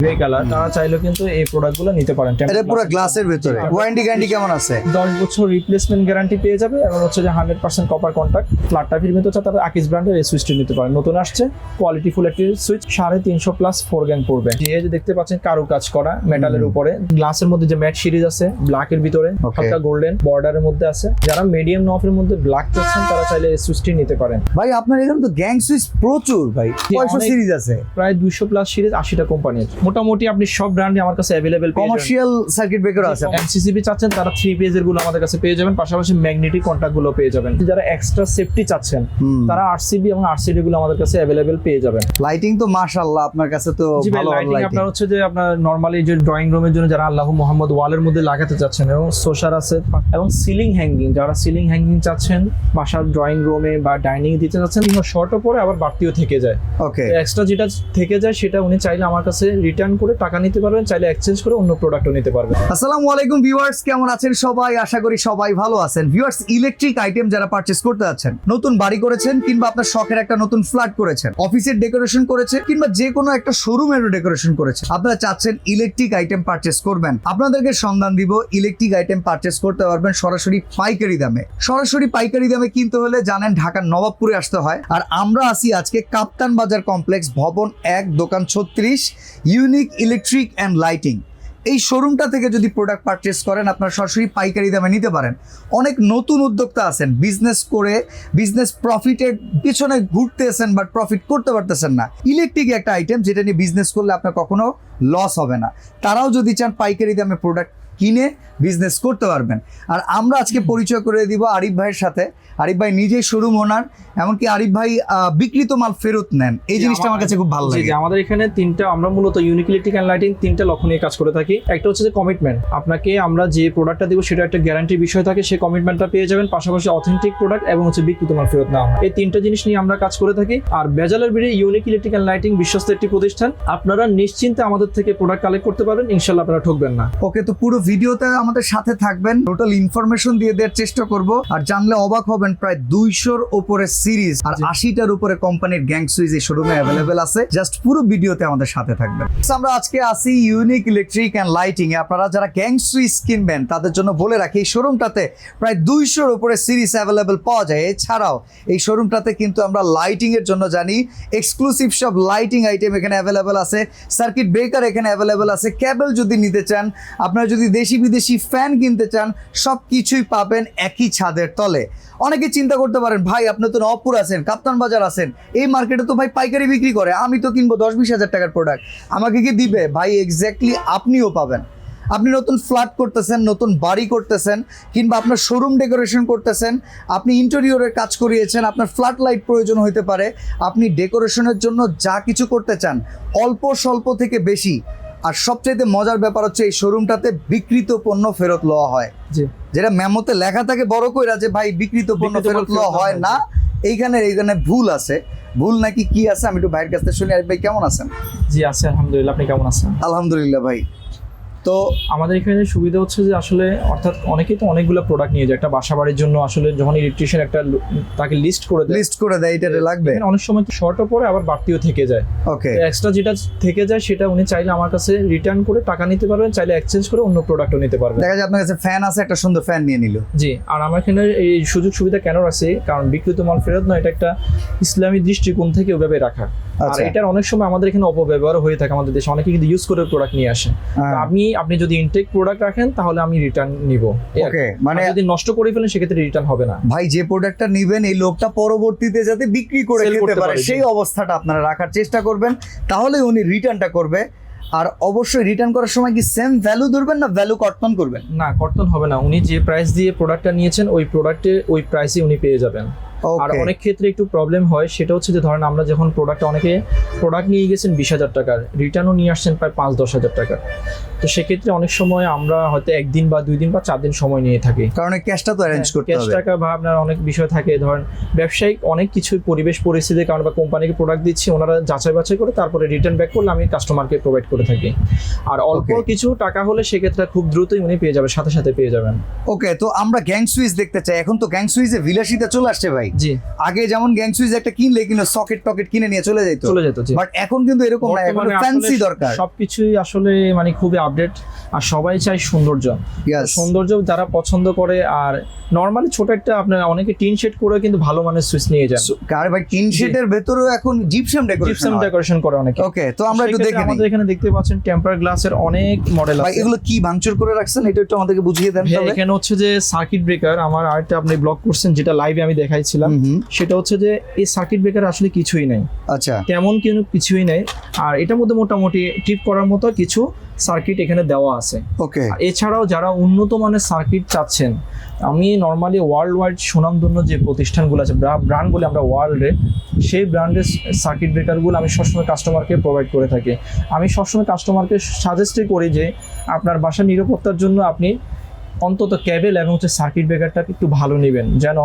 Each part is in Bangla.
গ্রে কালার, তারা চাইলেও কিন্তু এই প্রোডাক্টগুলো নিতে পারেন। এটা পুরো গ্লাসের ভিতরে। ওয়ারেন্টি গ্যারান্টি কেমন আছে? 10 বছর রিপ্লেসমেন্ট গ্যারান্টি পেয়ে যাবে এবং হচ্ছে যে 100% কপার কন্টাক্ট। ফ্ল্যাট টাইপের ভিতরে হচ্ছে তারা আকিস ব্র্যান্ডের এই সুইচটি নিতে পারেন। নতুন আসছে, কোয়ালিটি ফুল একটি সুইচ, 350 প্লাস 4 গ্যাং পড়বে। এই যে দেখতে পাচ্ছেন কারু কাজ করা মেটালের উপরে, গ্লাসের মধ্যে যে ম্যাট সিরিজ আছে ব্ল্যাক এর ভিতরে, হালকা গোল্ডেন বর্ডারের মধ্যে আছে। যারা মিডিয়াম নফের মধ্যে ব্ল্যাক চাচ্ছেন তারা চাইলে এই সুইচটি নিতে পারেন। ভাই আপনার এখানে তো গ্যাং সুইচ প্রচুর ভাই, কয়শো সিরিজ আছে? প্রায় 200 প্লাস সিরিজ, 80টা কোম্পানির। মোটামুটি আপনি সব ব্র্যান্ডই আমার কাছে अवेलेबल পেয়ে যাবেন। কমার্শিয়াল সার্কিট ব্রেকার আছে। এমসিসিবি চাচ্ছেন তারা 3 পেজের গুলো আমাদের কাছে পেয়ে যাবেন, পাশাপাশি ম্যাগনেটিক কন্টাক্ট গুলো পেয়ে যাবেন। যারা এক্সট্রা সেফটি চাচ্ছেন তারা আরসিবি এবং আরসিডি গুলো আমাদের কাছে अवेलेबल পেয়ে যাবেন। লাইটিং তো মাশাআল্লাহ আপনার কাছে তো ভালো লাইটিং আপনার হচ্ছে যে আপনার নরমালি যে ড্রয়িং রুমের জন্য যারা আল্লাহু মুহাম্মদ ওয়ালের মধ্যে লাগাতে চাচ্ছেন, এবং সোশার আছে, এবং সিলিং হ্যাঙ্গিং, যারা সিলিং হ্যাঙ্গিং চাচ্ছেন বাসার ড্রয়িং রুমে বা ডাইনিং দিতে চাচ্ছেন, শর্টও পরে আবার বাড়তিও থেকে যায়। ওকে, এক্সট্রা যেটা থেকে যায় সেটা উনি চাইলে আমার কাছে রিটার্ন করে টাকা নিতে পারবেন, চাইলে এক্সচেঞ্জ করে অন্য প্রোডাক্টও নিতে পারবেন। আসসালামু আলাইকুম ভিউয়ার্স, কেমন আছেন সবাই? আশা করি সবাই ভালো আছেন। ভিউয়ার্স, ইলেকট্রিক আইটেম যারা পারচেজ করতে যাচ্ছেন, নতুন বাড়ি করেছেন কিংবা আপনার শখের একটা নতুন ফ্ল্যাট করেছেন, অফিসের ডেকোরেশন করেছেন কিংবা যে কোনো একটা শোরুমের ডেকোরেশন করেছেন, আপনারা চাচ্ছেন ইলেকট্রিক আইটেম পারচেজ করবেন, আপনাদেরকে সন্ধান দিব ইলেকট্রিক আইটেম পারচেজ করতে পারবেন সরাসরি পাইকারি দামে। সরাসরি পাইকারি দামে কিনতে হলে জানেন ঢাকার নবাবপুরে আসতে হয়। আর আমরা আছি আজকে কাপ্তান বাজার কমপ্লেক্স, ভবন 1, দোকান 36, ইউনিক ইলেকট্রিক অ্যান্ড লাইটিং। এই শোরুমটা থেকে যদি প্রোডাক্ট পারচেস করেন আপনারা সরাসরি পাইকারি দামে নিতে পারেন। অনেক নতুন উদ্যোক্তা আছেন, বিজনেস করে বিজনেস প্রফিটের পিছনে ঘুরতেছেন বাট প্রফিট করতে পারতেছেন না। ইলেকট্রিক একটা আইটেম যেটা নিয়ে বিজনেস করলে আপনার কখনো লস হবে না। তারাও যদি চান পাইকারি দামে প্রোডাক্ট কিনে বিজনেস করতে পারবেন। আর আমরা আজকে পরিচয় করে দিব আরিফ ভাইয়ের সাথে। আরিফ ভাই নিজেই শোরুম ওনার, এমনকি আরিফ ভাই বিক্রিত মাল ফেরত নেন। এই জিনিসটা আমার কাছে খুব ভালো লাগে। আমাদের এখানে তিনটা, আমরা মূলত ইউনিক ইলেকট্রিক অ্যান্ড লাইটিং তিনটা লক্ষ্য নিয়ে কাজ করে থাকি। একটা হচ্ছে যে কমিটমেন্ট, আপনাকে আমরা যে প্রোডাক্টটা দিব সেটা একটা গ্যারান্টির বিষয় থাকে, সেই কমিটমেন্টটা পেয়ে যাবেন, পাশাপাশি অথেন্টিক প্রোডাক্ট এবং হচ্ছে বিক্রিত মাল ফেরত না হয়। এই তিনটা জিনিস নিয়ে আমরা কাজ করে থাকি। আর বেজালের বিড়ি ইউনিক ইলেকট্রিক অ্যান্ড লাইটিং বিশ্বস্ত একটি প্রতিষ্ঠান, আপনারা নিশ্চিন্তে আমাদের থেকে প্রোডাক্ট কালেক্ট করতে পারবেন, ইনশাআল্লাহ আপনারা ঠকবেন না। ওকে, তো পুরো ভিডিওতে আমাদের সাথে থাকবেন, টোটাল ইনফরমেশন দিয়ে দেওয়ার চেষ্টা করব। আর জানলে অবাক হবেন, প্রায় 200-র উপরে সিরিজ আর 80টার উপরে কোম্পানির গ্যাং সুইচ এই শোরুমে অ্যাভেলেবেল আছে। জাস্ট পুরো ভিডিওতে আমাদের সাথে থাকবেন। আমরা আজকে আসি ইউনিক ইলেকট্রিক অ্যান্ড লাইটিং এ। আপনারা যারা গ্যাং সুইচ কিনবেন তাদের জন্য বলে রাখি, এই শোরুমটাতে প্রায় 200-র উপরে সিরিজ অ্যাভেলেবেল পাওয়া যায়। এছাড়াও এই শোরুমটাতে কিন্তু আমরা লাইটিং এর জন্য জানি এক্সক্লুসিভ সব লাইটিং আইটেম এখানে অ্যাভেলেবেল আছে, সার্কিট ব্রেকার এখানে অ্যাভেলেবেল আছে, কেবল যদি নিতে চান, আপনারা যদি দেশি বিদেশি ফ্যান কিনতে চান, সব কিছুই পাবেন একই ছাদের তলে। অনেকে চিন্তা করতে পারেন, ভাই আপনি তো নবাবপুর আছেন, কাপ্তান বাজার আছেন, এই মার্কেটে তো ভাই পাইকারি বিক্রি করে, আমি তো কিনবো 10-20 হাজার টাকার প্রোডাক্ট, আমাকে কি দিবে? ভাই এক্স্যাক্টলি আপনিও পাবেন। আপনি নতুন ফ্ল্যাট করতেছেন, নতুন বাড়ি করতেছেন, কিংবা আপনার শোরুম ডেকোরেশন করতেছেন, আপনি ইন্টেরিয়রের কাজ করিয়েছেন, আপনার ফ্ল্যাট লাইট প্রয়োজন হতে পারে, আপনি ডেকোরেশনের জন্য যা কিছু করতে চান, অল্প স্বল্প থেকে বেশি। আর সবচাইতে মজার ব্যাপার হচ্ছে এই শোরুমটাতে বিক্রিত পণ্য ফেরত লওয়া হয়, যেটা মেমোতে লেখা থাকে বড় কইরা যে ভাই বিক্রিত পণ্য ফেরত লওয়া হয় না। এইখানে ভুল আছে। ভুল নাকি কি আছে আমি একটু ভাইয়ের কাছ থেকে শুনি। আরিফ ভাই কেমন আছেন? জি আছি আলহামদুলিল্লাহ, আপনি কেমন আছেন? আলহামদুলিল্লাহ ভাই। তো আমাদের এখানে সুবিধা হচ্ছে যে আসলে অর্থাৎ অনেকেই তো অনেকগুলো প্রোডাক্ট নিয়ে যায় একটা বাসা বাড়ির জন্য। আসলে যখন ইলেকট্রিশিয়ান একটা তাকে লিস্ট করে দেয় এটা লাগবে, অনেক সময় তো শর্টও পরে আবার বাড়তিও থেকে যায়। ওকে, এক্সট্রা যেটা থেকে যায় সেটা উনি চাইলে আমার কাছে রিটার্ন করে টাকা নিতে পারবেন, চাইলে এক্সচেঞ্জ করে অন্য প্রোডাক্টও নিতে পারবেন। দেখা যায় আপনার কাছে ফ্যান আছে, একটা সুন্দর ফ্যান নিয়ে নিল। জি, আর আমার এখানে এই সুযোগ সুবিধা কেন আছে, কারণ বিক্রিত মাল ফেরত নয়, এটা একটা ইসলামী দৃষ্টিকোণ থেকে ওইভাবে রাখা। আর এটার অনেক সময় আমাদের এখানে অপব্যবহার হয়ে থাকে, আমাদের দেশে অনেকে কিন্তু ইউজ করে প্রোডাক্ট নিয়ে আসে। আপনি যদি ইনটেক প্রোডাক্ট রাখেন তাহলে আমি রিটার্ন নিব। ওকে, মানে যদি নষ্ট করে ফেলেন সেক্ষেত্রে রিটার্ন হবে না। ভাই যে প্রোডাক্টটা নেবেন এই লোকটা পরবর্তীতে যাতে বিক্রি করে খেতে পারে সেই অবস্থাটা আপনারা রাখার চেষ্টা করবেন, তাহলে উনি রিটার্নটা করবে। আর অবশ্যই রিটার্ন করার সময় কি সেম ভ্যালু ধরবেন না ভ্যালু কর্তন করবেন? না, কর্তন হবে না। উনি যে প্রাইস দিয়ে প্রোডাক্টটা নিয়েছেন ওই প্রোডাক্টে ওই প্রাইসে উনি পেয়ে যাবেন। আর অনেক ক্ষেত্রে একটু প্রবলেম হয়, সেটা হচ্ছে যে ধরেন আমরা যখন অনেকে প্রোডাক্ট নিয়ে গেছেন 20,000 টাকার, রিটার্নও নিয়ে আসছেন প্রায় 5-10 হাজার টাকার। তো সেক্ষেত্রে অনেক সময় আমরা হয়তো 1 দিন বা 2 দিন বা 4 দিন সময় নিয়ে থাকি, কারণ ক্যাশটা তো অ্যারেঞ্জ করতে হবে। ক্যাশ টাকা বা আপনার অনেক বিষয় থাকে, ধরেন ব্যবসায়িক অনেক কিছু পরিবেশ পরিস্থিতির কারণে বা কোম্পানিকে প্রোডাক্ট দিচ্ছি, ওনারা যাচাই বাছাই করে তারপরে রিটার্ন ব্যাক করলে আমি কাস্টমারকে প্রোভাইড করে থাকি। আর অল্প কিছু টাকা হলে সেক্ষেত্রে খুব দ্রুতই উনি পেয়ে যাবেন, সাথে সাথে পেয়ে যাবেন। ওকে, তো আমরা গ্যাং সুইচ দেখতে চাই। এখন তো গ্যাং সুইচে বিলাসিতা চলে আসছে ভাই। জি আগে যেমন গ্যাং সুইচ একটা কিনলে কিন্তু সকেট টকেট কিনে নিয়ে চলে যেত, জি। বাট এখন কিন্তু এরকম না, এখন বর্তমানে ফ্যান্সি আসলে দরকার। সবকিছুই আসলে মানে খুবই আপডেট, আর সবাই চায় সৌন্দর্য। Yes. সৌন্দর্য যারা পছন্দ করে, আর নরমালি ছোট একটা আপনার অনেকে টিন শেড করে কিন্তু ভালো মানের সুইচ নিয়ে যান। কার ভাই টিন শেডের ভেতরেও এখন জিপসাম ডেকোরেশন করে অনেকে। ওকে, তো আমরা একটু দেখে আমাদের এখানে দেখতে পাচ্ছেন টেম্পার গ্লাসের অনেক মডেল ভাই, আছে। এগুলো কি ভাঙচুর করে রাখছেন এটা একটু আমাদেরকে বুঝিয়ে দেন হ্যাঁ, তাহলে। এখানে হচ্ছে যে সার্কিট ব্রেকার, আমার আরেকটা আপনি ব্লক করছেন যেটা লাইভে আমি দেখাইছিলাম, সেটা হচ্ছে যে এই সার্কিট ব্রেকার আসলে কিছুই নাই, আচ্ছা তেমন কিন্তু কিছুই নাই। আর এটার মধ্যে মোটামুটি টিপ করার মতো কিছু সার্কিট এখানে দেওয়া আছে। ওকে, এছাড়াও যারা উন্নত মানের সার্কিট চাচ্ছেন, আমি নর্মালি ওয়ার্ল্ড ওয়াইড সুনামধন্য যে প্রতিষ্ঠানগুলো আছে, ব্র্যান্ড বলে আমরা ওয়ার্ল্ডে, সেই ব্র্যান্ডের সার্কিট ব্রেকারগুলো আমি সবসময় কাস্টমারকে প্রোভাইড করে থাকি। আমি সবসময় কাস্টমারকে সাজেস্টই করি যে আপনার বাসার নিরাপত্তার জন্য আপনি অন্তত কেবল এবং হচ্ছে সার্কিট ব্রেকারটা একটু ভালো নেবেন, যেন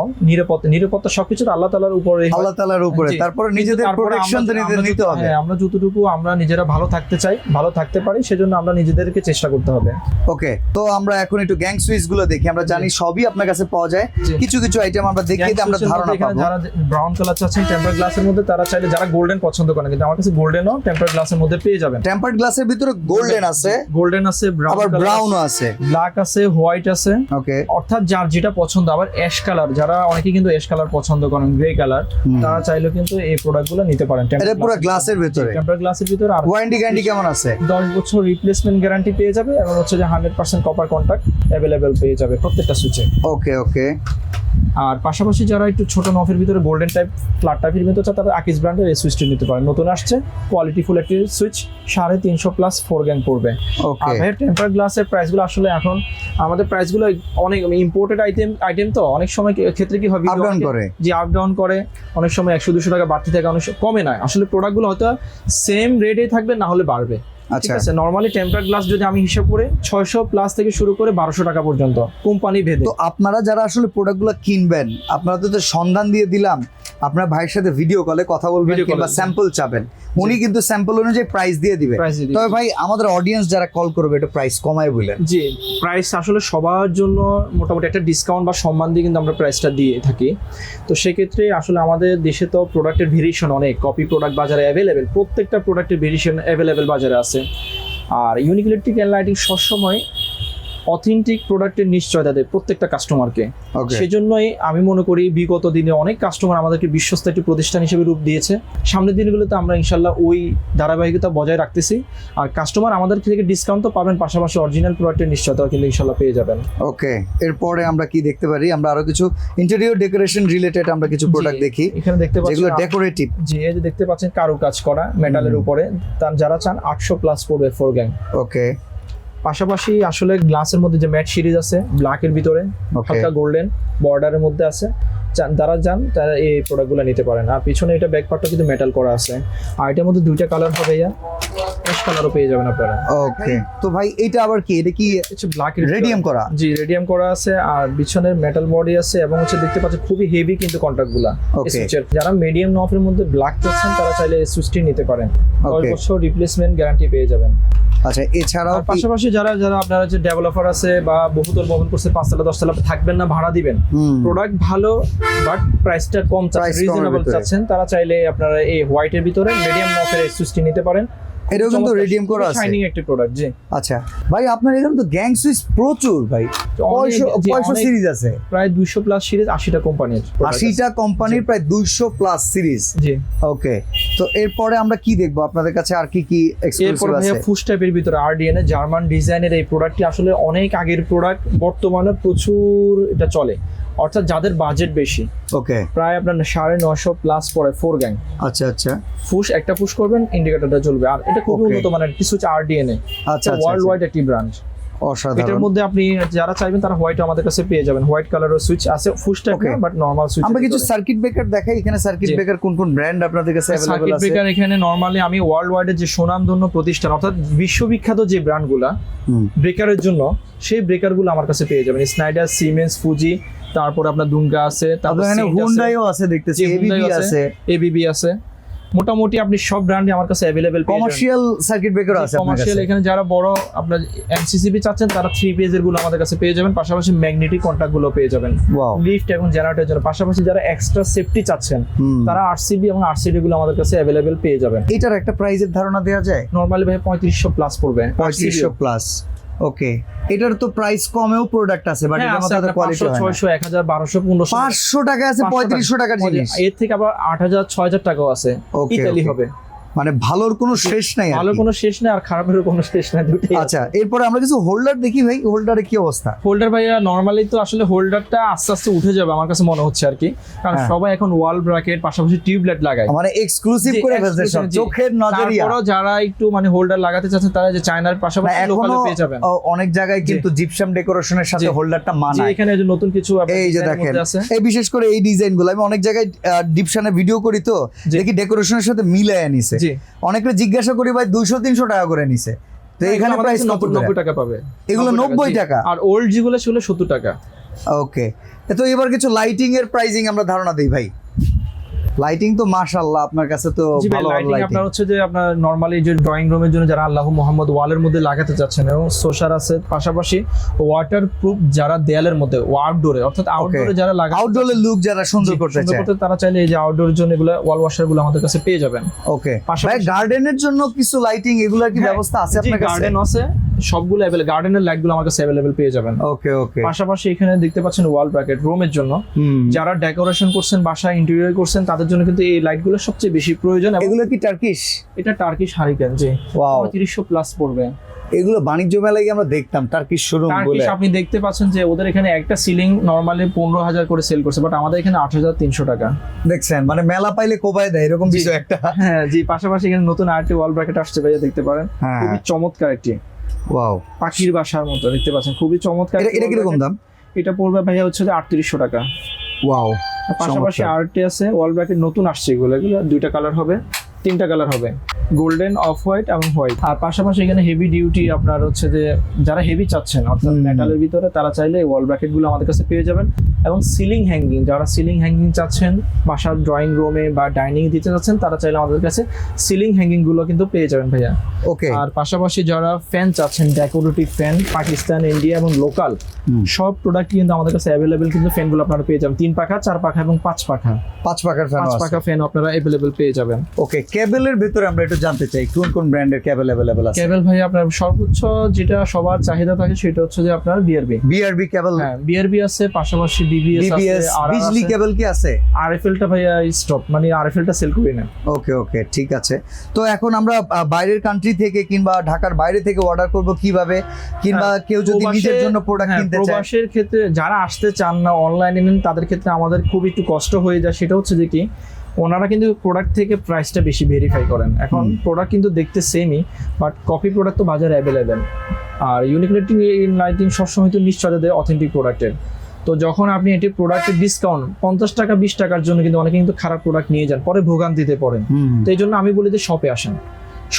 নিরাপত্তা সবকিছু আল্লাহ তাআলার উপরে, আল্লাহ তাআলার উপরে, জি। তারপরে নিজেদের তারপরে প্রোটেকশন নিতে হবে। হ্যাঁ, আমরা যতটুকু আমরা নিজেরা ভালো থাকতে চাই, ভালো থাকতে পারি, সেজন্য আমরা নিজেদেরকে চেষ্টা করতে হবে। ওকে, তো আমরা এখন একটু গ্যাং সুইচ গুলো দেখি। আমরা জানি সবই আপনার কাছে পাওয়া যায়, জি। কিছু কিছু আইটেম আমরা দেখিয়ে দিই, আমরা ধারণা পাবো। যারা ব্রাউন কালার চাচ্ছেন টেম্পার গ্লাসের মধ্যে, তারা চাইলে যারা গোল্ডেন পছন্দ করেন, কিন্তু আমার কাছে গোল্ডেনও টেম্পার গ্লাসের মধ্যে পেয়ে যাবেন। টেম্পারড গ্লাসের ভিতরে গোল্ডেন আছে, আবার ব্রাউনও আছে, ব্ল্যাক আছে, হোয়াইট আছে। ওকে, অর্থাৎ যার যেটা পছন্দ। আবার অ্যাশ কালার, যারা অনেকে কিন্তু অ্যাশ কালার পছন্দ করেন, গ্রে কালার, তারা চাইলেও কিন্তু এই প্রোডাক্টগুলো নিতে পারেন। এটা পুরো গ্লাসের ভিতরে, টেম্পার গ্লাসের ভিতরে। আর ওয়ারেন্টি গ্যারান্টি কেমন আছে? 10 বছর রিপ্লেসমেন্ট গ্যারান্টি পেয়ে যাবে, এবং হচ্ছে যে 100% কপার কন্টাক্ট অ্যাভেলেবেল পেয়ে যাবে প্রত্যেকটা সুইচে। ওকে ওকে, আর পাশাপাশি যারা একটু ছোট নফের ভিতরে গোল্ডেন টাইপ ফ্ল্যাট টাইপের ভিতরে চায়, তারা আকিজ ব্র্যান্ডের এই সুইচটি নিতে পারেন। নতুন আসছে, কোয়ালিটি ফুল একটি সুইচ, 350 প্লাস 4 গ্যাং পড়বে। ওকে, আর ভাই টেম্পার গ্লাসের প্রাইসগুলো আসলে এখন আমাদের প্রাইসগুলো অনেক ইম্পোর্টেড আইটেম, তো অনেক সময় ক্ষেত্রে কি হয়, আপ ডাউন করে, যে আপ ডাউন করে, অনেক সময় 100-200 টাকা বাড়তি থাকে, অনেক সময় কমে না। আসলে প্রোডাক্টগুলো হয়তো সেম রেটে থাকবে, না হলে বাড়বে। ঠিক আচ্ছা আছে, নরমালি টেম্পার গ্লাস যদি আমি হিসাব করে 600 প্লাস থেকে শুরু করে 1200 টাকা পর্যন্ত কোম্পানি ভেদে। তো আপনারা যারা আসলে প্রোডাক্টগুলো কিনবেন, আপনারা তো সন্ধান দিয়ে দিলাম, আপনার ভাইয়ের সাথে ভিডিও কলে কথা বলবেন কিংবা স্যাম্পল চাবেন, উনি কিন্তু স্যাম্পল অনুযায়ী প্রাইস দিয়ে দিবে। তবে ভাই, আমাদের অডিয়েন্স যারা কল করবে একটু প্রাইস কমায় বলেন। জি, প্রাইস আসলে সবার জন্য মোটামুটি একটা ডিসকাউন্ট বা সম্মান দিয়ে কিন্তু আমরা প্রাইসটা দিয়ে থাকি। তো সেক্ষেত্রে আসলে আমাদের দেশে তো প্রোডাক্টের ভেরিয়েশন অনেক, কপি প্রোডাক্ট বাজারে অ্যাভেলেবেল, প্রত্যেকটা প্রোডাক্টের ভেরিয়েশন অ্যাভেলেবেল বাজারে আছে। আর ইউনিক ইলেকট্রিক অ্যান্ড লাইটিং সবসময় অথেন্টিক প্রোডাক্টের নিশ্চয়তা দেয় প্রত্যেকটা কাস্টমারকে। সেজন্যই আমি মনে করি বিগত দিনে অনেক কাস্টমার আমাদেরকে বিশ্বস্ত একটি প্রতিষ্ঠান হিসেবে রূপ দিয়েছে। সামনের দিনগুলোতে আমরা ইনশাল্লাহ ওই ধারাবাহিকতা বজায় রাখতেছি। আর কাস্টমার আমাদের থেকে ডিসকাউন্ট তো পাবেন, পাশাপাশি অরিজিনাল প্রোডাক্টের নিশ্চয়তাও কিন্তু ইনশাল্লাহ পেয়ে যাবেন। ওকে, এরপরে আমরা কি দেখতে পারি? আমরা আরো কিছু ইন্টেরিয়র ডেকোরেশন রিলেটেড আমরা কিছু প্রোডাক্ট দেখি, এখানে দেখতে পাচ্ছেন যেগুলো ডেকোরেটিভ। জি, এই যে দেখতে পাচ্ছেন কারুকাজ করা মেটালের উপরে, যারা চান 800 প্লাস পড়বে 4 গ্যাং। ওকে, পাশাপাশি আসলে গ্লাসের মধ্যে যে ম্যাট সিরিজ আছে ব্ল্যাকের ভিতরে, হালকা গোল্ডেন বর্ডারের মধ্যে আছে, যারা চান তারা এই প্রোডাক্টগুলো নিতে পারেন। আর পিছনে এটা ব্যাক পার্টটা কিন্তু মেটাল করা আছে। আর এটার মধ্যে দুইটা কালার হবে, অ্যাশ কালারও পেয়ে যাবেন আপনারা। ওকে, তো ভাই এটা আবার কি? এটা কি ব্ল্যাক রেডিয়াম করা? জি, রেডিয়াম করা আছে। আর পিছনের মেটাল বডি আছে, এবং হচ্ছে দেখতে পাচ্ছেন খুবই হেভি কিন্তু কন্ট্যাক্টগুলো। যারা মিডিয়াম নফের মধ্যে ব্ল্যাক চাচ্ছেন, তারা চাইলে এই সুইচটি নিতে পারেন। 10 বছর রিপ্লেসমেন্ট গ্যারান্টি পেয়ে যাবেন। আচ্ছা, এছাড়াও পাশাপাশি যারা আপনারা যে ডেভেলপার আছে বা বহুতল ভবন করছে, 5 তলা 10 তলা থাকবেন না, ভাড়া দিবেন, প্রোডাক্ট ভালো বাট প্রাইসটা কম চাচ্ছেন, রিজনেবল চাচ্ছেন, তারা চাইলে আপনারা এই হোয়াইটের ভিতরে মিডিয়াম নফের এই সুইচটি নিতে পারেন। এটাও কিন্তু রেডিয়াম করা আছে, শাইনিং একটা প্রোডাক্ট। জি, আচ্ছা ভাই, আপনার এখানে তো গ্যাং সুইচ প্রচুর ভাই, 500 সিরিজ আছে, প্রায় 200 প্লাস সিরিজ, 80টা কোম্পানির, 80টা কোম্পানির প্রায় 200 প্লাস সিরিজ। জি, ওকে, তো এরপরে আমরা কি দেখবো আপনাদের কাছে? আর কি কি এক্সক্লুসিভ আছে? এরপর ফুস টাইপের ভিতরে আরডিএন এর জার্মান ডিজাইনের এই প্রোডাক্টটি আসলে অনেক আগের প্রোডাক্ট, বর্তমানে প্রচুর এটা চলে, অর্থাৎ যাদের বাজেট বেশি। ওকে, প্রায় আপনার 950 প্লাস পড়ে 4 গ্যাং। আচ্ছা আচ্ছা, একটা পুশ করবেন, ইন্ডিকেটরটা জ্বলবে। আর এটা খুব উন্নত মানের কিছু আরডিএন এ, আচ্ছা, ওয়ার্ল্ড ওয়াইড একটি ব্র্যান্ড। অসাধারণ। এটার মধ্যে আপনি যারা চাইবেন তারা হোয়াইট আমাদের কাছে পেয়ে যাবেন। হোয়াইট কালারের সুইচ আছে, ফুস টাইপ না বাট নরমাল সুইচ। আমরা কিছু সার্কিট ব্রেকার দেখাই। এখানে সার্কিট ব্রেকার কোন কোন ব্র্যান্ড আপনাদের কাছে अवेलेबल আছে? সার্কিট ব্রেকার এখানে নরমালি আমি ওয়ার্ল্ড ওয়াইডের যে সুনামধন্য প্রতিষ্ঠান, অর্থাৎ বিশ্ববিখ্যাত যে ব্র্যান্ডগুলা ব্রেকারের জন্য, সেই ব্রেকারগুলো আমার কাছে পেয়ে যাবেন। স্নাইডার, সিমেন্স, ফুজি, তারপর আপনার দুঙ্গা আছে, তারপর এখানে হুন্ডাইও আছে দেখতেছি, এবিবি আছে, এবিবি আছে। মোটামুটি আপনি সব ব্র্যান্ডই আমার কাছে अवेलेबल পেয়ে যাবেন। কমার্শিয়াল সার্কিট ব্রেকার আছে আপনার কমার্শিয়াল কাছে? এখানে যারা বড় আপনার এমসিসিবি চাচ্ছেন তারা 3 পেজের গুলো আমাদের কাছে পেয়ে যাবেন, পাশাপাশি ম্যাগনেটিক কন্টাক্ট গুলো পেয়ে যাবেন ওয়াও। লিফট এবং জেনারেটরের জন্য। পাশাপাশি যারা এক্সট্রা সেফটি চাচ্ছেন তারা আরসিবি এবং আরসিডি গুলো আমাদের কাছে अवेलेबल পেয়ে যাবেন। এটার একটা প্রাইসের ধারণা দেওয়া যায়? নরমালি ভাই 3500 প্লাস পড়বে। 3500 প্লাস। ওকে, এটার তো প্রাইস কমেও প্রোডাক্ট আছে, বাট এটার মধ্যে কোয়ালিটি হয় না। 600 1000 1200 1500 500 টাকা আছে, 3500 টাকার জিনিস। এর থেকে আবার 8000 6000 টাকাও আছে। ইতালি হবে, মানে ভালোর কোনো শেষ নাই। ভালোর কোনো শেষ নাই আর খারাপেরও কোনো শেষ নাই, দুটোই। আচ্ছা, এরপরে আমরা কিছু হোল্ডার দেখি ভাই, হোল্ডারে কি অবস্থা? হোল্ডার ভাইয়া নরমালি তো আসলে হোল্ডারটা আস্তে আস্তে উঠে যাবে আমার কাছে মনে হচ্ছে আর কি, কারণ সবাই এখন ওয়াল ব্র্যাকেট পাশাপাশি টিউবলাইট লাগায়, মানে এক্সক্লুসিভ করে ফেলছে সব, চোখের নজরিয়া। তারপরও যারা একটু মানে হোল্ডার লাগাতে চাচ্ছেন তারা যে চায়নার পাশাপাশি লোকালে পেয়ে যাবেন। অনেক জায়গায় কিন্তু জিপসাম ডেকোরেশনের সাথে হোল্ডারটা মানায়। এখানে যে নতুন কিছু এই যে দেখেন, এই বিশেষ করে এই ডিজাইনগুলো আমি অনেক জায়গায় ডিপশনে ভিডিও করি, তো দেখি ডেকোরেশনের সাথে মিলায় নিছে। অনেকে জিজ্ঞাসা করি ভাই 200-300 টাকা করে নিছে, তো এখানে প্রাইস 90 টাকা পাবে। এগুলো 90 টাকা, আর ওল্ড যেগুলো সেগুলো 70 টাকা। ওকে, তো এবার কিছু লাইটিং এর প্রাইসিং আমরা ধারণা দেই ভাই। লাইটিং তো মাশাআল্লাহ আপনার কাছে তো ভালো লাইটিং আপনার হচ্ছে যে আপনার নরমালি যে ড্রয়িং রুমের জন্য যারা আল্লাহু মুহাম্মদ ওয়ালের মধ্যে লাগাতে যাচ্ছেন এবং সোশার আছে, পাশাপাশি ওয়াটারপ্রুফ যারা দেয়ালের মধ্যে আউটডোরে অর্থাৎ আউটডোরে যারা লাগাতে আউটডোরে লুক যারা সুন্দর করতে চায় তারা চাইলে এই যে আউটডোরের জন্য এগুলো ওয়াল ওয়াশার গুলো আমাদের কাছে পেয়ে যাবেন। ওকে, ভাই গার্ডেনের জন্য কিছু লাইটিং এগুলোর কি ব্যবস্থা আছে আপনার কাছে? গার্ডেন আছে, সবগুলো अवेलेबल, গার্ডেনের লাইট গুলো আমার কাছে अवेलेबल পেয়ে যাবেন। ওকে ওকে, পাশাপাশি এখানে দেখতে পাচ্ছেন ওয়াল ব্র্যাকেট রুমের জন্য, যারা ডেকোরেশন করছেন বাসা ইন্টেরিয়র করছেন তাদের জন্য কিন্তু এই লাইট গুলো সবচেয়ে বেশি প্রয়োজন। এগুলো কি টার্কিশ? এটা টার্কিশ হারিকেন, জি। ওয়াও, 300 প্লাস পড়বে। এগুলো বাণিজ্য মেলায় আমরা দেখতাম টার্কিশ শোরুম বলে। টার্কিশ আপনি দেখতে পাচ্ছেন যে ওদের এখানে একটা সিলিং নরমালি 15000 করে সেল করছে, বাট আমাদের এখানে 8300 টাকা। দেখছেন, মানে মেলা পাইলে কোবায় দেয় এরকম কিছু একটা। হ্যাঁ জি, পাশাপাশি এখানে নতুন আরেকটি ওয়াল ব্র্যাকেট আসছে ভাইয়া, দেখতে পারেন খুবই চমৎকার একটি। ওয়াও, পাখির বাসার মতো দেখতে পাচ্ছেন, খুবই চমৎকার। এটা কি রকম দাম? এটা পড়বে ভাইয়া হচ্ছে 3800 টাকা। ওয়াও, পাশাপাশি আরেকটি আছে ওয়াল ব্র্যাকেট নতুন আসছে, এগুলো দুইটা কালার হবে, তিনটা কালার হবে, গোল্ডেন, অফ হোয়াইট এবং হোয়াইট। আর পাশাপাশি এখানে হেভি ডিউটি আপনার হচ্ছে যে যারা হেভি চাচ্ছেন অর্থাৎ মেটালের ভিতরে তারা চাইলে ওয়াল ব্র্যাকেট গুলো আমাদের কাছে পেয়ে যাবেন। এবং সিলিং হ্যাঙ্গিং, যারা সিলিং হ্যাঙ্গিং চাচ্ছেন বাসার ড্রয়িং রুমে বা ডাইনিং দিতে চাচ্ছেন তারা চাইলে আমাদের কাছে সিলিং হ্যাঙ্গিং গুলো কিন্তু পেয়ে যাবেন ভাইয়া। ওকে, আর পাশাপাশি যারা ফ্যান চাচ্ছেন ডেকোরেটিভ ফ্যান পাকিস্তান, ইন্ডিয়া এবং লোকাল সব প্রোডাক্ট কিন্তু আমাদের কাছে अवेलेबल, কিন্তু ফ্যান গুলো আপনারা পেয়ে যাবেন 3 পাখা, 4 পাখা এবং 5 পাখা। 5 পাখার ফ্যান, 5 পাখা ফ্যান আপনারা अवेलेबल পেয়ে যাবেন। ওকে, কেবলের ভিতরে আমরা একটু জানতে চাই কোন কোন ব্র্যান্ডের কেবল अवेलेबल আছে? কেবল ভাই আপনার সর্বোচ্চ যেটা সবার চাহিদা থাকে সেটা হচ্ছে যে আপনার বিআরবি কেবল। হ্যাঁ, বিআরবি আছে, পাশাপাশি বিবিএস আছে, আর বিজলি কেবল কি আছে? আরএফএলটা ভাইয়া স্টপ, মানে আরএফএলটা সেল করি না। ওকে ওকে, ঠিক আছে। তো এখন আমরা বাইরের কান্ট্রি থেকে কিংবা ঢাকার বাইরে থেকে অর্ডার করব কিভাবে, কিংবা কেউ যদি নিজের জন্য প্রোডাক্ট কিনতে চায়? প্রবাসের ক্ষেত্রে যারা আসতে চান না অনলাইনে নেন তাদের ক্ষেত্রে আমাদের খুব একটু কষ্ট হয়ে যায়, সেটা হচ্ছে যে কি ওনারা কিন্তু প্রোডাক্ট থেকে প্রাইসটা বেশি ভেরিফাই করেন। এখন প্রোডাক্ট কিন্তু দেখতে সেমই, বাট কপি প্রোডাক্ট তো বাজারে অ্যাভেলেবেল, আর ইউনিক লাইটিং সবসময় তো নিশ্চয়তা দেয় অথেন্টিক প্রোডাক্টের। তো যখন আপনি এটি প্রোডাক্টের ডিসকাউন্ট 50 টাকা 20 টাকার জন্য কিন্তু অনেকে কিন্তু খারাপ প্রোডাক্ট নিয়ে যান, পরে ভোগান্তিতে পড়েন। তো এই জন্য আমি বলি যে শপে আসেন,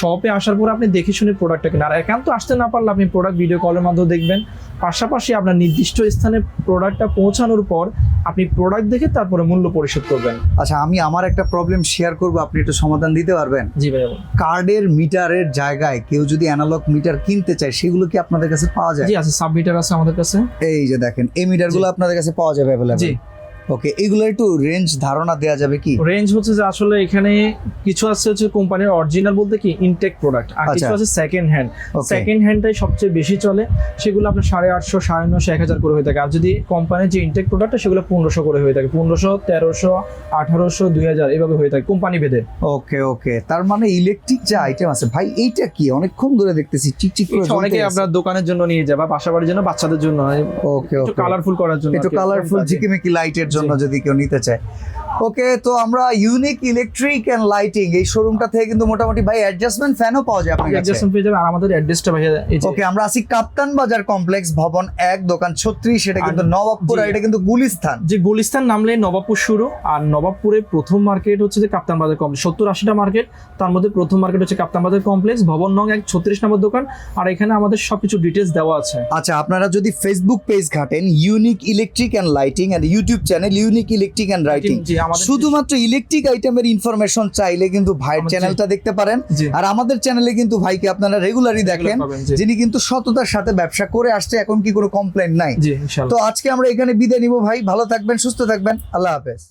শপে আসার পর আপনি দেখে শুনে প্রোডাক্টটা কিনে, আর একান্ত আসতে না পারলে আপনি প্রোডাক্ট ভিডিও কলের মাধ্যমে দেখবেন। পাশাপাশি আপনার নির্দিষ্ট স্থানে প্রোডাক্টটা পৌঁছানোর পর আপনি প্রোডাক্ট দেখে তারপরে মূল্য পরিশোধ করবেন। আচ্ছা, আমি আমার একটা প্রবলেম শেয়ার করব, আপনি একটু সমাধান দিতে পারবেন? জি ভাই। কার্ডের মিটারের জায়গায় কেউ যদি অ্যানালগ মিটার কিনতে চায় সেগুলো কি আপনাদের কাছে পাওয়া যায়? জি আছে, সাব মিটার আছে আমাদের কাছে। এই যে দেখেন, এই মিটারগুলো আপনাদের কাছে পাওয়া যাবে अवेलेबल? জি। ওকে, এগুলো একটু রেঞ্জ ধারণা দেওয়া যাবে কি? রেঞ্জ হচ্ছে যে আসলে এখানে কিছু আছে হচ্ছে কোম্পানির অরিজিনাল বলতে কি ইনটেক প্রোডাক্ট, আর কিছু আছে সেকেন্ড হ্যান্ড। সেকেন্ড হ্যান্ডটাই সবচেয়ে বেশি চলে, সেগুলো আপনার 850, 950, 1000 করে হয়ে থাকে। আর যদি কোম্পানির যে ইনটেক প্রোডাক্ট সেগুলো 1500 করে হয়ে থাকে, 1500, 1300, 1800, 2000 এভাবে হয়ে থাকে কোম্পানি ভেদে। ওকে ওকে, তার মানে ইলেকট্রিক যে আইটেম আছে ভাই, এইটা কি অনেকক্ষণ ধরে দেখতেছি চিকচিক করে জ্বলছে। অনেকে আপনার দোকানের জন্য নিয়ে যায় বা বাসাবাড়ির জন্য, বাচ্চাদের জন্য। ওকে ওকে, একটু কালারফুল করার জন্য, একটু কালারফুল ঝিকিমিকি লাইটের জন্য যদি কেউ নিতে চায়। ওকে, তো আমরা ইউনিক ইলেকট্রিক এন্ড লাইটিং এই শোরুমটা থেকে কিন্তু মোটামুটি ভাই অ্যাডজাস্টমেন্ট ফ্যানও পাওয়া যায় আপনার কাছে। অ্যাডজাস্টমেন্ট পেয়ে যাবেন। আর আমাদের অ্যাড্রেসটা ভাই এই যে। ওকে, আমরা আছি কাপ্তান বাজার কমপ্লেক্স, ভবন 1, দোকান 36, সেটা কিন্তু নবাবপুর, আর এটা কিন্তু গুলিস্তান। যে গুলিস্তান নামলে নবাবপুর শুরু, আর নবাবপুরে প্রথম মার্কেট হচ্ছে যে কাপ্তান বাজার কমপ্লেক্স। 70-80টা মার্কেট, তার মধ্যে প্রথম মার্কেট হচ্ছে কাপ্তান বাজার কমপ্লেক্স, ভবন নং 1, 36 নম্বর দোকান। আর এখানে আমাদের সবকিছু ডিটেইলস দেওয়া আছে। আচ্ছা, আপনারা যদি ফেসবুক পেজ ঘাটেন ইউনিক ইলেকট্রিক এন্ড লাইটিং, আর YouTube channel unique electric and lighting, আমাদের শুধুমাত্র ইলেকট্রিক আইটেমের ইনফরমেশন চাইলে কিন্তু ভাইয়ের আমাদের চ্যানেলটা দেখতে পারেন। জি। আর আমাদের চ্যানেলে কিন্তু ভাইকে আপনারা রেগুলারই দেখেন, পাবেন, জি। যিনি কিন্তু সততার সাথে ব্যবসা করে আসছে, এখন কি কোনো কমপ্লেন নাই। জি ইনশাআল্লাহ। তো আজকে আমরা এখানে বিদায় নিব ভাই, ভালো থাকবেন, সুস্থ থাকবেন, আল্লাহ হাফেজ।